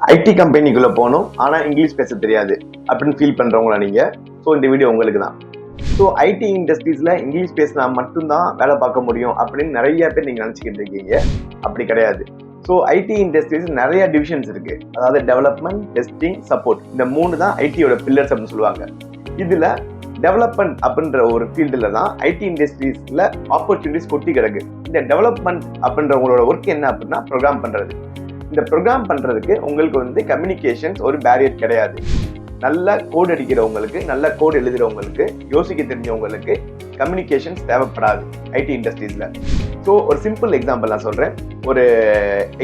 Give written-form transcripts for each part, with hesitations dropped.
ID கம்பெனிக்குள்ள போகணும் ஆனால் English பேச தெரியாது அப்படின்னு ஃபீல் பண்ணுறவங்களா நீங்கள்? ஸோ இந்த வீடியோ உங்களுக்கு தான். ஸோ ஐடி இண்டஸ்ட்ரீஸில் இங்கிலீஷ் பேசினா மட்டும்தான் வேலை பார்க்க முடியும் அப்படின்னு நிறைய பேர் நீங்கள் நினச்சிக்கிட்டு இருக்கீங்க. அப்படி கிடையாது. ஸோ ஐடி இண்டஸ்ட்ரீஸ் நிறைய டிவிஷன்ஸ் இருக்கு. அதாவது டெவலப்மெண்ட், டெஸ்டிங், சப்போர்ட், இந்த 3 தான் ஐடியோட பில்லர்ஸ் அப்படின்னு சொல்லுவாங்க. இதில் டெவலப்மெண்ட் அப்படின்ற ஒரு ஃபீல்டில் தான் ஐடி இண்டஸ்ட்ரீஸில் ஆப்பர்ச்சுனிட்டிஸ் கொட்டி கிடக்கு. இந்த டெவலப்மெண்ட் அப்படின்ற உங்களோட ஒர்க் என்ன அப்படின்னா ப்ரோக்ராம் பண்ணுறது. இந்த ப்ரோக்ராம் பண்ணுறதுக்கு உங்களுக்கு கம்யூனிகேஷன்ஸ் ஒரு பேரியர் கிடையாது. நல்ல கோட் அடிக்கிறவங்களுக்கு, நல்ல கோட் எழுதுகிறவங்களுக்கு, யோசிக்க தெரிஞ்சவங்களுக்கு கம்யூனிகேஷன்ஸ் தேவைப்படாது ஐடி இண்டஸ்ட்ரீஸில். ஸோ ஒரு சிம்பிள் எக்ஸாம்பிள் நான் சொல்கிறேன். ஒரு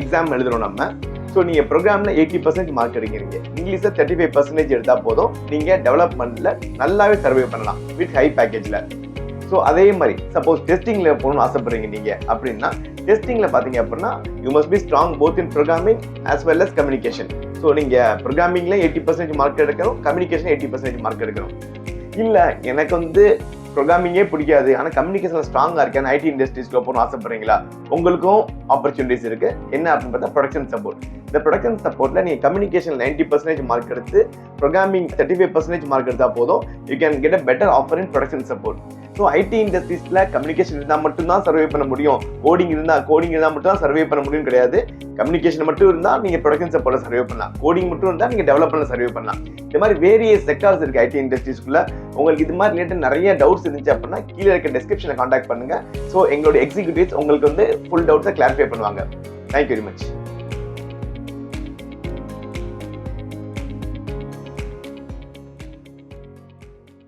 எக்ஸாம் எழுதுகிறோம் நம்ம. ஸோ நீங்கள் ப்ரோக்ராமில் 80% மார்க் எடுக்கிறீங்க, இங்கிலீஷில் 35% எடுத்தால் போதும், நீங்கள் டெவலப்மெண்ட்டில் நல்லாவே சர்வே பண்ணலாம் வித் ஹை பேக்கேஜில். ஸோ அதே மாதிரி சப்போஸ் டெஸ்டிங்கில் போகணும்னு ஆசைப்படுறீங்க நீங்கள் அப்படின்னா, டெஸ்டிங்கில் பார்த்தீங்க அப்படின்னா you must be strong both in programming as well as communication. So நீங்கள் ப்ரோக்ராமிங்கில் 80% மார்க் எடுக்கணும், கம்யூனிகேஷன் 80% மார்க் எடுக்கணும். இல்லை எனக்கு ப்ரோக்ராமிங்கே பிடிக்காது ஆனால் கம்யூனிகேஷனில் ஸ்ட்ராங்காக இருக்கேன், ஐடி இண்டஸ்ட்ரீஸ்க்கு போகணும்னு ஆசைப்படுறீங்களா? உங்களுக்கும் ஆப்பர்ச்சுனிட்டிஸ் இருக்குது. என்ன அப்படின்னு பார்த்தா ப்ரொடக்ஷன் சப்போர்ட். இந்த ப்ரொடக்ஷன் சப்போர்ட்டில் நீங்கள் கம்யூனிகேஷன் 90% மார்க் எடுத்து ப்ரோக்ராமிங் 35% மார்க் எடுத்தால் போதும், you can get a better offer in production support. So IT இண்டஸ்ட்ரீஸில் கம்யூனிகேஷன் இருந்தால் மட்டும்தான் சர்வே பண்ண முடியும், கோடிங் இருந்தால் மட்டும் தான் சர்வே பண்ண முடியும் கிடையாது. கம்யூனிகேஷன் மட்டும் இருந்தால் நீங்கள் ப்ரொடக்ஷன் சப்போர்ட்டில் சர்வே பண்ணலாம், கோடிங் மட்டும் இருந்தால் நீங்கள் டெவலப்மெண்ட்டில் சர்வே பண்ணலாம். இந்த மாதிரி வேரியஸ் செக்டார்ஸ் இருக்குது ஐடி இண்டஸ்ட்ரீஸ்க்குள்ள. உங்களுக்கு இது மாதிரி ரிலேட்டட் நிறைய டவுட்ஸ் இருந்துச்சு அப்படின்னா கீழே இருக்க டிஸ்கிரிப்ஷனில் கான்டாக்ட் பண்ணுங்கள். ஸோ எங்களோட எக்ஸிக்யூட்டிவ்ஸ் உங்களுக்கு ஃபுல் டவுட்ஸை கிளாரிஃபை பண்ணுவாங்க. Thank you very much.